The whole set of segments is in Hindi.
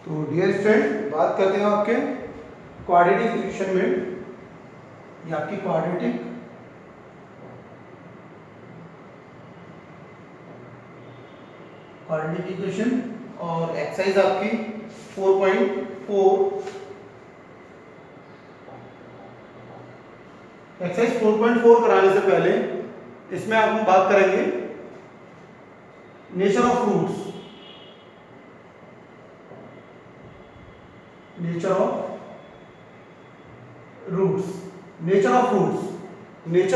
तो डियर स्टूडेंट, बात करते हैं आपके क्वाड्रेटिक इक्वेशन में। ये आपकी क्वाड्रेटिक इक्वेशन और एक्सरसाइज आपकी 4.4। एक्सरसाइज 4.4 कराने से पहले इसमें आप हम बात करेंगे nature of fruits. Nature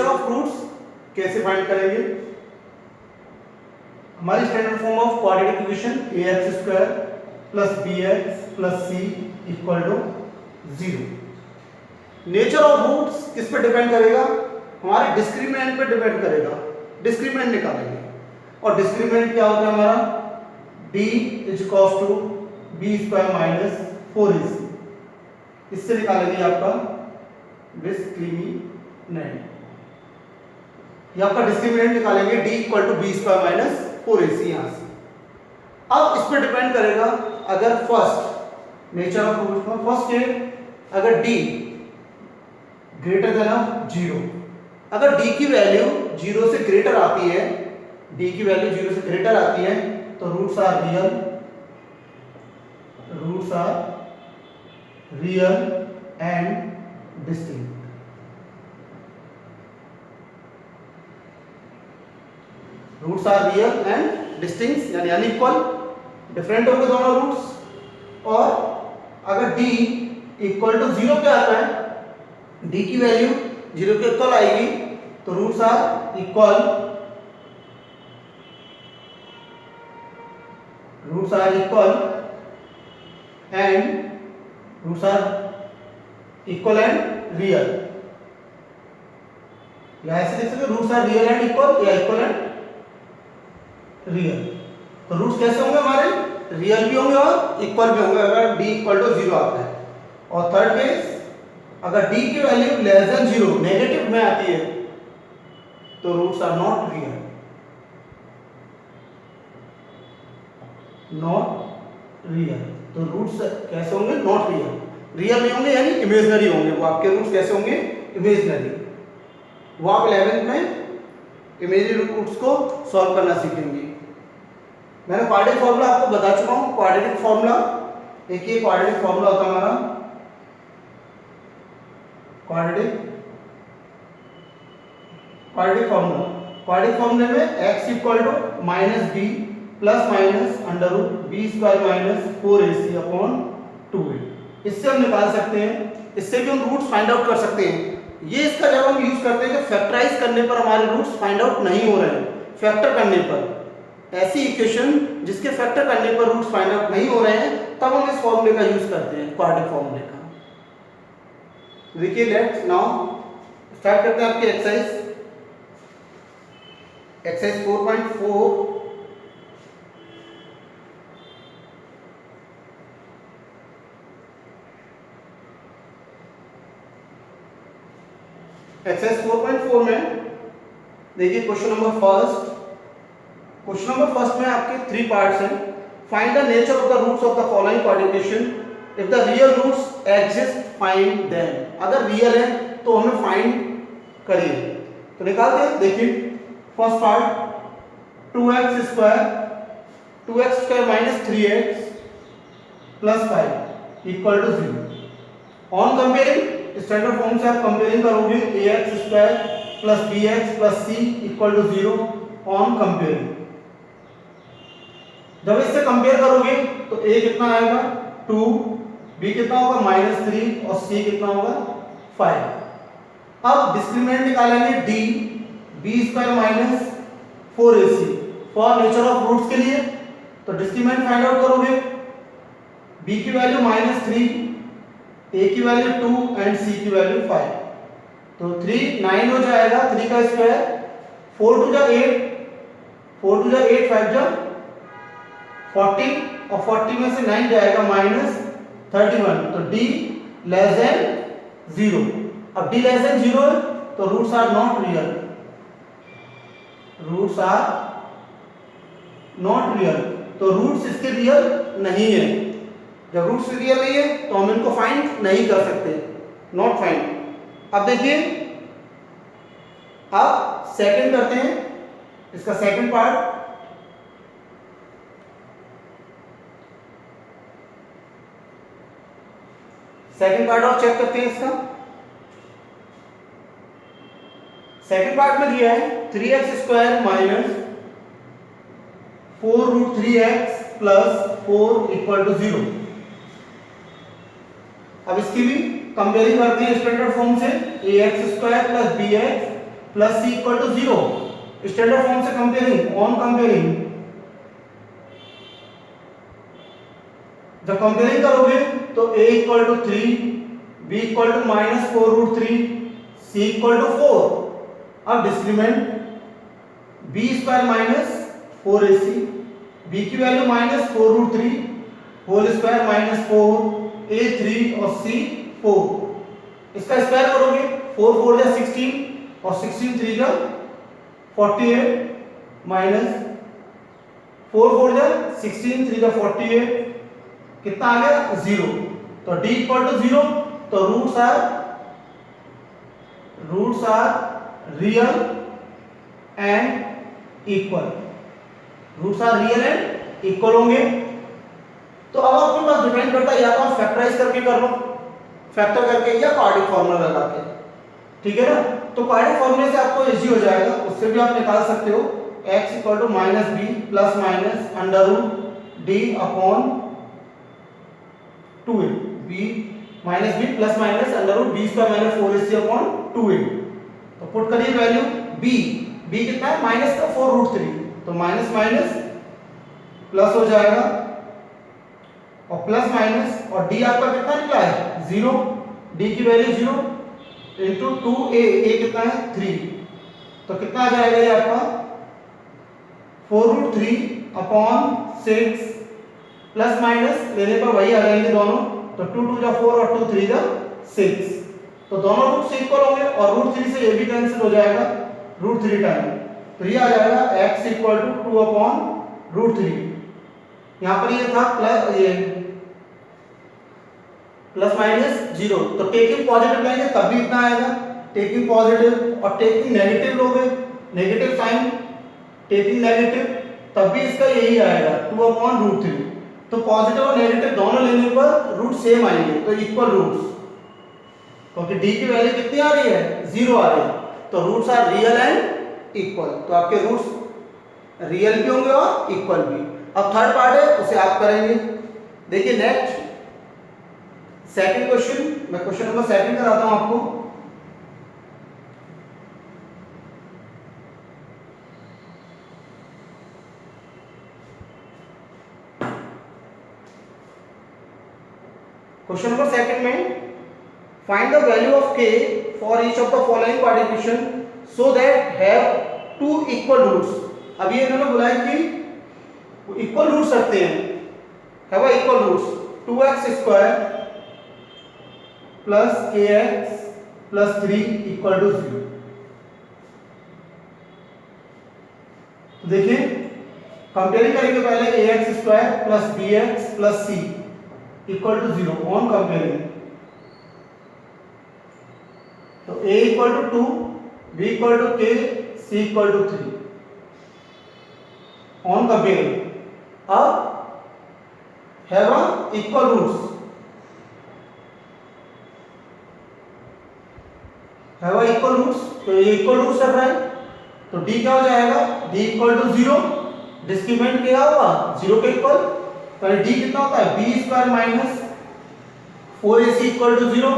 of fruits कैसे फाइंड करेंगे? हमारी standard form of quadratic equation ax² + bx + c = 0। Nature of fruits किस पे डिपेंड करेगा? हमारे डिस्क्रिमिनेंट पे डिपेंड करेगा। डिस्क्रिमिनेंट निकालेंगे और डिस्क्रिमिनेंट क्या होता है हमारा? d = b² - 4ac। इससे निकालेंगे आपका डिस्क्रिमिनेंट। ये आपका डिस्क्रिमिनेंट निकालेंगे d = b² - 4ac यहां से। अब इस पे डिपेंड करेगा, अगर फर्स्ट नेचर ऑफ फ्रूट में फर्स्ट है, अगर d ग्रेटर देन 0, अगर d की वैल्यू 0 से ग्रेटर आती है, d की वैल्यू 0 से ग्रेटर आती है तो roots are real and distinct. Roots are real and distinct यानी इक्वल, डिफरेंट होंगे दोनों रूट्स। और अगर d = 0 पे आता है, d की वैल्यू 0 के इक्वल आएगी तो roots are equal and real. या ऐसे देख सकते roots are real and equal या इक्वल एंड रियल। तो रूट्स कैसे होंगे हमारे? रियल भी होंगे और इक्वल भी होंगे अगर d = 0 आता है। और थर्ड केस, अगर d की वैल्यू <0 नेगेटिव में आती है तो रूट्स आर नॉट रियल। तो रूट्स कैसे होंगे? Not real. रियल नहीं होंगे यानी इमेजिनरी होंगे। वो आपके रूट्स कैसे होंगे? इमेजिनरी। वो आप 11th में इमेजिनरी रूट्स को सॉल्व करना सीखेंगे। मैंने क्वाड्रेटिक फॉर्मूला आपको बता चुका हूं। क्वाड्रेटिक फॉर्मूला, देखिए क्वाड्रेटिक फॉर्मूला होता है हमारा क्वाड्रेटिक फॉर्मूले में x = -b ± √b² - 4ac/2a। इससे हम निकाल सकते हैं, इससे भी हम रूट्स फाइंड आउट कर सकते हैं। ये इसका जब हम यूज करते हैं कि फैक्टराइज करने पर हमारे रूट्स फाइंड आउट नहीं हो रहे हैं। फैक्टर करने पर, ऐसी इक्वेशन जिसके फैक्टर करने पर रूट्स फाइंड आउट नहीं हो रहे हैं, तब हम इस फॉर्मूले का यूज करते हैं, क्वाड्रेटिक फॉर्मूले का। देखिए लेट्स नाउ स्टार्ट करते हैं आपकी एक्सरसाइज 4.4। एक्सरसाइज 4.4 में देखिए क्वेश्चन नंबर फर्स्ट में आपके 3 पार्ट्स हैं। Find the nature of the roots of the following quadratic. If the real roots exist find them. अगर रियल है तो हमें फाइंड करिए। तो निकालते हैं। देखिए first part 2x² - 3x + 5 = 0। On comparing, standard form से आप कंपेयरिंग करोगे ax² + bx + c = 0 on comparing. जब इससे कंपेयर करोगे तो a कितना आएगा? 2, b कितना होगा? -3 और c कितना होगा? 5। अब डिस्क्रिमिनेंट निकालेंगे d b² - 4ac for nature of roots के लिए। तो डिस्क्रिमिनेंट फाइंड आउट करोगे, b की वैल्यू -3, a की वैल्यू 2 एंड c की वैल्यू 5। तो 3 9 हो जाएगा, 3 का स्क्वायर, 4 2 8, 4 2 8, 5 जा 40 और 40 में से 9 जाएगा -31। तो d < 0। अब d < 0 है तो रूट्स आर नॉट रियल। तो रूट्स इसके रियल नहीं है। जब रूट्स रियल नहीं है तो हम इनको फाइंड नहीं कर सकते, नॉट फाइंड। अब देखिए, अब सेकंड करते हैं, इसका सेकंड पार्ट। सेकंड पार्ट और चेक करते हैं इसका। सेकंड पार्ट में दिया है 3x² minus 4√3x plus 4 equal to 0। अब इसकी भी कंपेयरिंग करते हैं स्टैंडर्ड फॉर्म से, ax² plus bx plus c equal to 0। Standard form से कंपेयरिंग, ऑन कंपेयरिंग, जब कंपेयरिंग करोगे तो a equal to 3, b equal to minus 4√3, c equal to 4। अब discriminant b² minus 4ac, b की value minus 4√3 whole square minus 4, a 3 और c 4। इसका स्क्वायर करोगे 4 4 जा 16 और 16 3 जा 48 माइनस 4 4 जा 16 3 जा 48, कितना आ गया 0। तो d इक्वल टू 0। तो roots are real and equal, roots are real and equal होंगे। तो अब आपके पास डिपेंड करता है, या तो आप फैक्टराइज करके कर लो, फैक्टर करके, या क्वाड्रेटिक फॉर्मूला लगा के, ठीक है ना। तो क्वाड्रेटिक फॉर्मूले से आपको इजी हो जाएगा, उससे भी आप निकाल सकते हो x equal to minus b plus minus under root d upon 2a, b minus b plus minus under root b square minus 4ac upon 2a। तो पुट करिए वैल्यू b कितना है माइनस का 4√3, तो माइनस माइनस प्लस हो जाएगा और प्लस माइनस, और d आपका कितना निकला है 0, d की वैल्यू 0 इंटू 2a, a कितना है 3, तो कितना आ जाएगा ये आपका 4√3 अपॉन 6, प्लस माइनस लेने पर वही आ जाएंगे दोनों, तो 2 2 जा 4 और 2 3 जा 6, तो दोनों रूट इक्वल होंगे और √3 से ये भी कैंसिल हो जाएगा √3 टाइम, तो ये आ जाएगा x इक्वल टू 2 अपॉन √3। यहाँ पर ये था प्लस, ये प्लस माइनस 0, तो टेकिंग पॉजिटिव लेंगे तब भी इतना आएगा, टेकिंग पॉजिटिव और टेकिंग नेगेटिव लोगे, नेगेटिव साइन, टेकिंग नेगेटिव तब भी इसका यही आएगा 2 अपॉन √3। तो पॉजिटिव और नेगेटिव दोनों लेने पर रूट सेम आएंगे, तो इक्वल रूट्स, क्योंकि d की वैल्यू कितनी आ रही है 0 आ रही है, तो roots are real and equal, तो आपके रूट्स रियल भी होंगे और इक्वल भी। अब थर्ड पार्ट है, उसे आप करेंगे। देखिए नेक्स्ट सेकंड क्वेश्चन, मैं क्वेश्चन नंबर 7 कराता हूं आपको। क्वेश्चन नंबर 2 में find the value of k for each of the following partition so that have two equal roots। अब ये इन्होंने बोला है कि इक्वल रूट्स रखते हैं, have a equal roots 2x² plus kx plus 3 equal to 0। तो देखिए कंपेयरिंग करेंगे पहले ax² plus bx plus c equal to 0 on comparing, तो a equal to 2, b equal to k, c equal to 3 on comparing. अब have a equal roots, have a equal roots, तो ये इक्वल रूट्स रख रहा है, तो d क्या हो जाएगा d इक्वल टू 0, डिस्क्रीमेंट क्या होगा 0 के इक्वल, तो d कितना होता है b square minus 4ac equal to 0,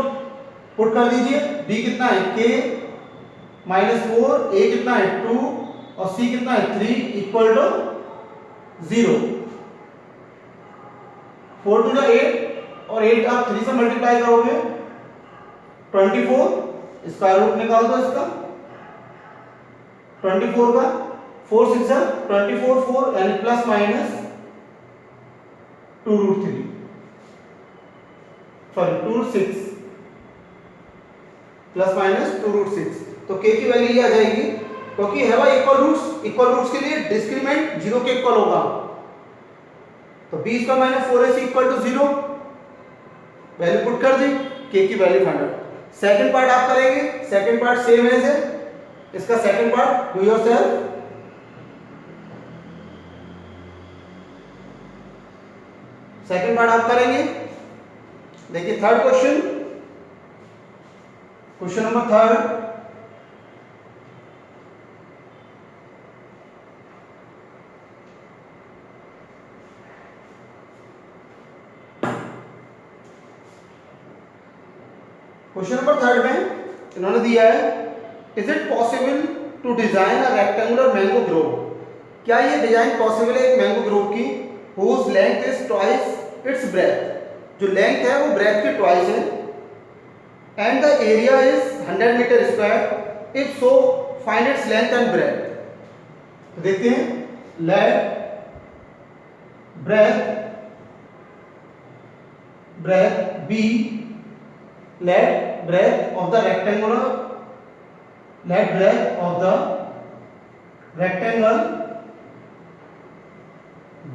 put कर दीजिए b कितना है k माइनस 4, a कितना है 2 और c कितना है 3 इक्वल टू 0। 4 टू 8 और 8 आप 3 से मल्टीप्लाई करोगे 24, स्क्वायर रूट निकाल दो इसका 24 का, 4 6 24 4 यानी plus minus 2√3, sorry 2√6 plus minus 2√6, तो k की वैल्यू ये आ जाएगी, क्योंकि है भाई इक्वल रूट्स के लिए डिस्क्रीमेंट 0 के इक्वल होगा, तो b square minus 4ac equal to 0, value put कर दी, k की वैल्यू फाइंड आउट। सेकंड पार्ट आप करेंगे, सेकंड पार्ट सेम है से इसका second part do yourself. Second part आप करेंगे। देखिए third question, question number third, question number third में इन्होंने दिया है is it possible to design a rectangular mango grove, क्या ये डिजाइन पॉसिबल है एक मैंगो ग्रोव की whose length is twice its breadth, जो लेंथ है वो ब्रेथ की ट्वाइस है, and the area is 100 metre square, if so find its length and breadth. तो देखते हैं, let breadth b, let breadth of the rectangle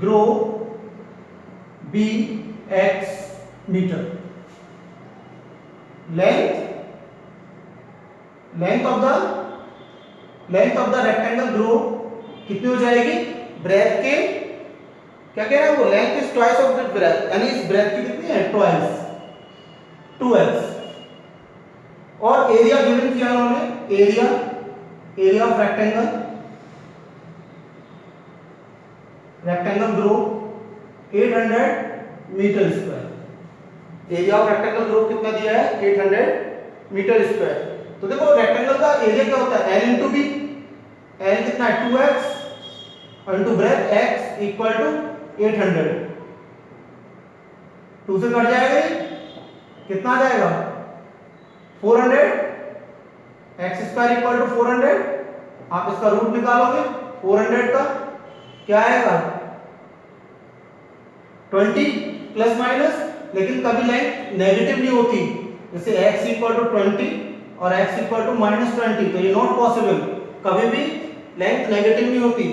grow be x meter, length of the rectangle grow कितनी हो जाएगी, ब्रेथ के क्या कह रहा है वो, length is twice of the breadth, यानी इस ब्रेथ की कितनी है ट्वाइस 2x, और एरिया गिवन किया उन्होंने, area of rectangle grove 800 metre square, area of rectangle grove कितना दिया है 800 मीटर स्क्वायर। तो देखो रेक्टेंगल का एरिया क्या होता है l इंटू बी, l कितना है 2x और into breadth x equal to 800, 2 से कट जाएगा ये कितना आ जाएगा 400, एक्स स्क्वायर इक्वल टू 400, आप इसका रूट निकालोगे 400 का क्या आएगा 20 प्लस माइनस, लेकिन कभी लेंथ नेगेटिव नहीं होती, जैसे x इक्वल टू 20 और x इक्वल टू -20, तो ये नॉट पॉसिबल, कभी भी लेंथ नेगेटिव नहीं होती।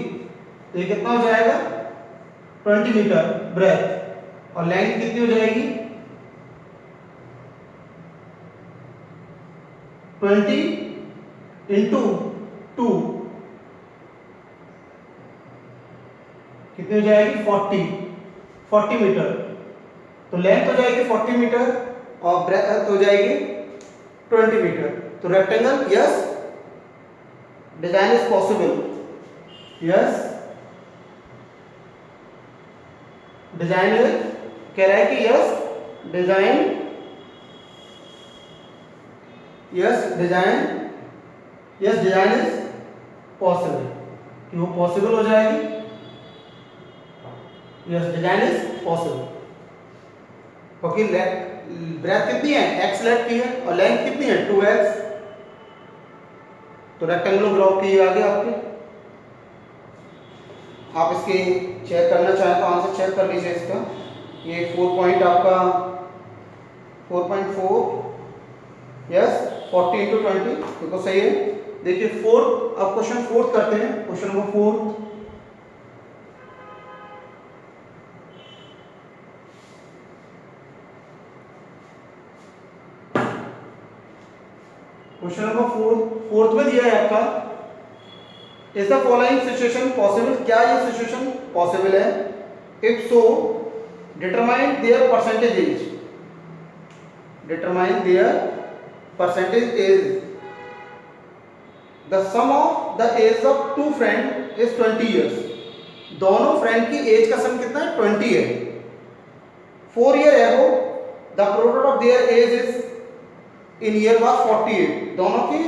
तो ये कितना हो जाएगा 20 मीटर ब्रेथ, और लेंथ कितनी हो जाएगी 20 इंटू 2 कितनी हो जाएगी 40 मीटर, तो लेंथ हो जाएगी 40 मीटर और ब्रेथ हो जाएगी 20 मीटर। तो rectangle yes, design is possible, yes design कह रहा है कि यस डिजाइन इज पॉसिबल, कि वो पॉसिबल हो जाएगी, यस डिजाइन इज पॉसिबल, क्योंकि ब्रेथ कितनी है x लेट की है और लेंथ कितनी है 2x, तो रेक्टेंगुलर ग्राफ की आगे आपके, आप इसके चेक करना चाहें तो आंसर चेक कर लीजिए इसका, ये 4 पॉइंट आपका 4.4 यस 40 इंटू 20 देखो सही है। देखिए फोर्थ, अब क्वेश्चन फोर्थ करते हैं, question number 4, question number fourth में दिया है आपका is the following situation possible, क्या ये सिचुएशन पॉसिबल है, if so determine their percentage age, determine their percentage age, the sum of the age of two friend is 20 years, दोनों फ्रेंड की एज का सम कितना है 20 है, 4 year ago the product of their age is in year was 48, दोनों की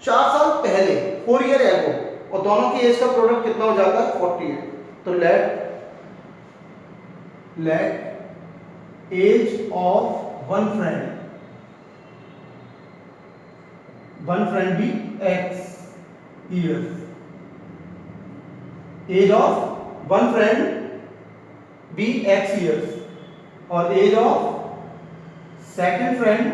4 साल पहले 4 year ago, और दोनों की एज का प्रोडक्ट कितना हो जाता है 48, तो let age of one friend be x years, age of one friend be x years, और age of second friend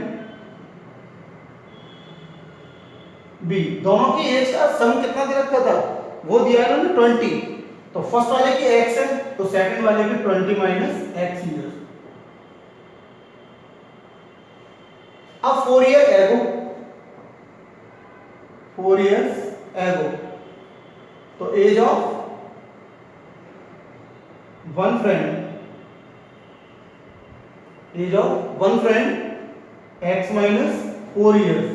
b, दोनों की एज का सम कितना दे रखा था वो दिया है ना 20, तो फर्स्ट वाले की x है तो सेकंड वाले की 20 माइनस x ईयर्स, अब 4 ईयर एगो, 4 years एगो, तो age of one friend, age of one friend x minus 4 years,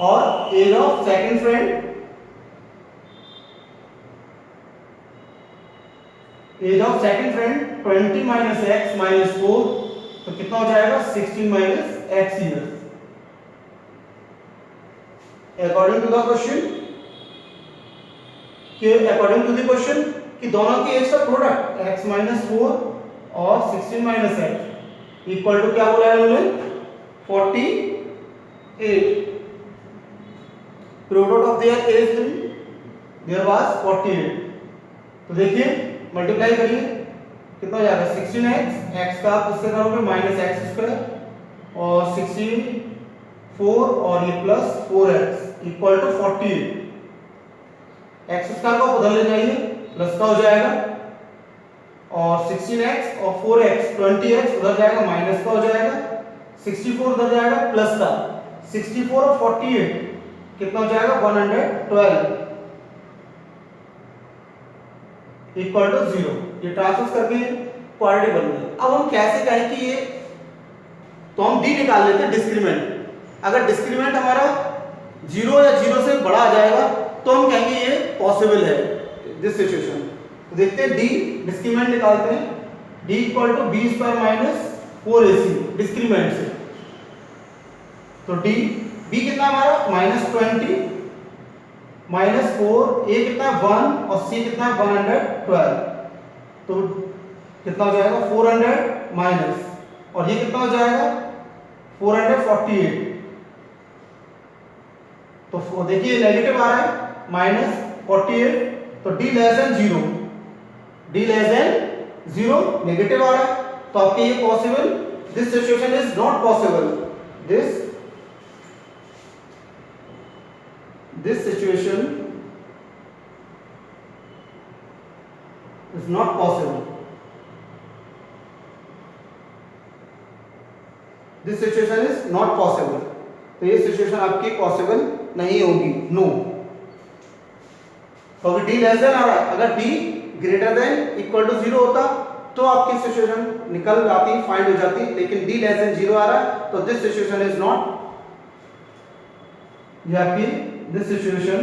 और age of second friend, age of second friend 20 minus x minus 4, तो कितना हो जाएगा 16 minus x years. According to the question, according to the question कि दोनों की एज का प्रोडक्ट x माइनस 4 और 16 माइनस एक्स इक्वल टू क्या बोला है उन्होंने 48। Product of their age there was 48। तो देखिए मल्टीप्लाई करिए कितना हो जाएगा 16x, x का आप उससे करोगे माइनस एक्स स्क्वायर और 16 4 और ये plus 4x equal to 48। X square को उधर ले जाइए प्लस का हो जाएगा और 16x और 4x 20x उधर जाएगा माइनस का हो जाएगा, 64 उधर जाएगा प्लस का, 64 और 48 कितना हो जाएगा 112 इक्वल टू 0। ये ट्रांसपोज करके क्वाड्रेटिक बन गया। अब हम कैसे कहें कि ये, तो हम d निकाल लेते हैं डिस्क्रीमेंट। अगर डिस्क्रीमेंट हमारा 0 या 0 से बड़ा आ जाएगा तो हम कहेंगे ये पॉसिबल है दिस सिचुएशन। तो देखते हैं d डिस्क्रीमेंट निकालते हैं, d equal to b square minus 4ac discriminant से। तो d b कितना हमारा -20 माइनस 4, a कितना 1 और c कितना 112, तो कितना हो जाएगा 400 माइनस, और ये कितना हो जाएगा 448। तो देखिए नेगेटिव आ रहा है -48, तो d less than 0, d less than 0 negative आ रहा है, तो आपके ये possible, this situation is not possible, this situation is not possible, this situation is not possible। तो ये सिचुएशन आपकी पॉसिबल नहीं होगी, नो। तो अगर d लेस देन आ रहा है, अगर d greater than equal to 0 होता तो आपकी सिचुएशन निकल जाती, फाइंड हो जाती, लेकिन d लेस देन 0 आ रहा है तो दिस सिचुएशन इज नॉट, ये आपकी this situation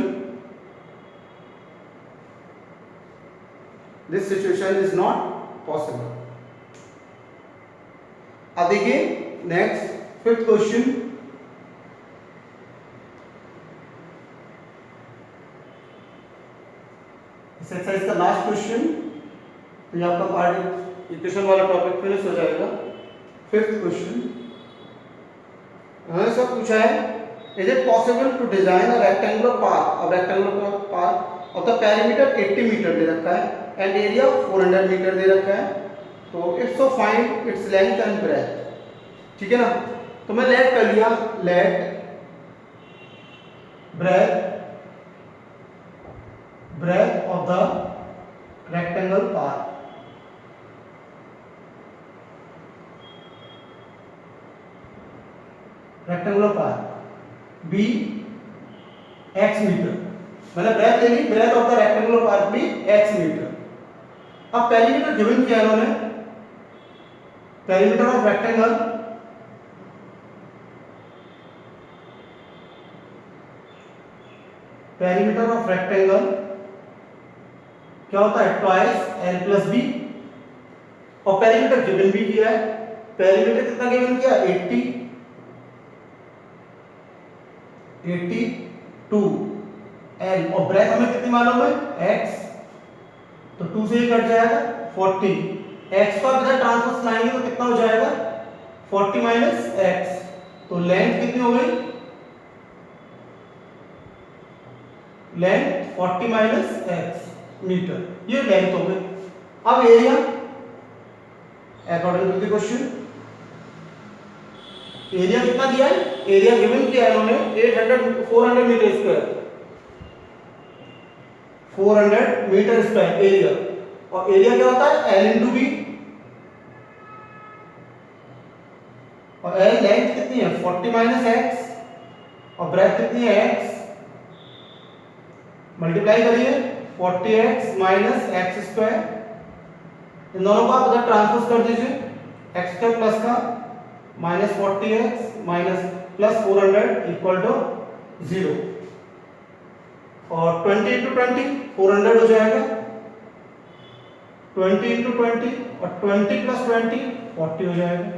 is not possible। अब देखिए नेक्स्ट फिफ्थ क्वेश्चन, इस एक्सरसाइज का लास्ट क्वेश्चन, तो ये आपका पार्ट इक्वेशन वाला टॉपिक फिनिश हो जाएगा। फिफ्थ क्वेश्चन उन्होंने सब पूछा है, is it possible to design a rectangular path of the perimeter 80 metre दे रखा है and area 400 मीटर दे रखा है, तो if so find its length and breadth। ठीक है ना, तो मैं लेट कर लिया, let breadth of the rectangle path, rectangular path b x मीटर, मैंने ब्रेथ ले ली, breadth of the rectangular part भी x मीटर। अब पेरीमीटर गिवन किया इन्होंने, perimeter of rectangle, perimeter of rectangle क्या होता है ट्वाइस l प्लस बी, और पेरीमीटर गिवन भी किया है, पेरीमीटर कितना गिवन किया 82 l, और ब्रेथ हमें कितनी मालूम है x, तो 2 से ये कट जाएगा 40, x का इधर ट्रांसपोज लाएंगे तो कितना हो जाएगा 40 माइनस x, तो लेंथ कितनी हो गई, लेंथ 40 माइनस x मीटर, ये लेंथ हो गई। अब area according to the question, area कितना दिया है, एरिया गिवन किया है उन्होंने 400 metre square, 400 metre square area, और एरिया क्या होता है L into b, 40 minus x और ब्रैकेट कितनी है x, मल्टीप्लाई करिए 40x माइनस एक्स स्क्वायर, इन दोनों को आप उधर ट्रांसफर कर दीजिए, एक्स स्क्वायर प्लस का minus 40x minus plus 400 equal to 0, और 20 इंटू 20 400 हो जाएगा, 20 इंटू 20 और 20 प्लस 20 40 हो जाएगा।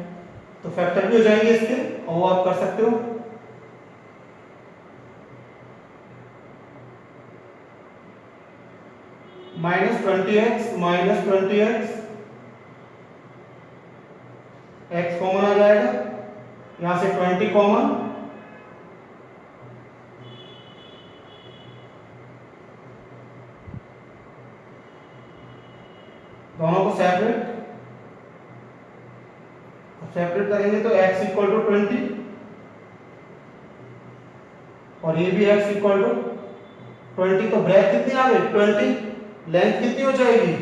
तो फैक्टर भी हो जाएंगे इसके, और वो आप कर सकते हो। Minus 20x minus 20x, x common आ जाएगा, यहां से 20 कॉमन, दोनों को सेपरेट करेंगे तो x इक्वल टू 20 और ये भी x इक्वल टू 20, तो ब्रैकेट कितनी आ गई 20, लेंथ कितनी हो जाएगी,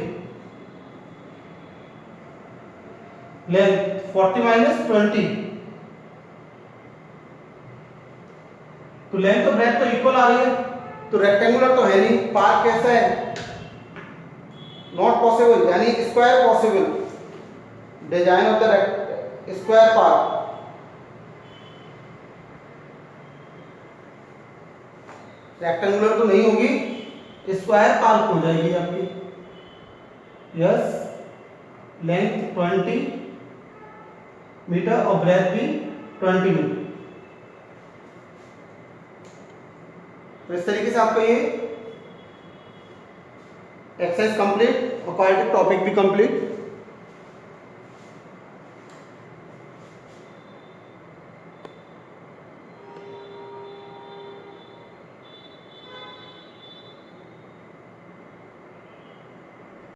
लेंथ 40 माइनस 20, तो लेंथ तो ब्रेथ तो इक्वल आ रही है, तो रेक्टेंगुलर तो है नहीं, पार्ट कैसा है, नॉट पॉसिबल, यानी square possible, design of the square part, rectangular तो नहीं होगी, स्क्वायर पार्ट हो जाएगी आपकी। यस, लेंथ 20 मीटर और ब्रेथ भी 20 मीटर। तो इस तरीके से आपका ये एक्सरसाइज कंप्लीट और क्वाड्रेटिक टॉपिक भी कंप्लीट।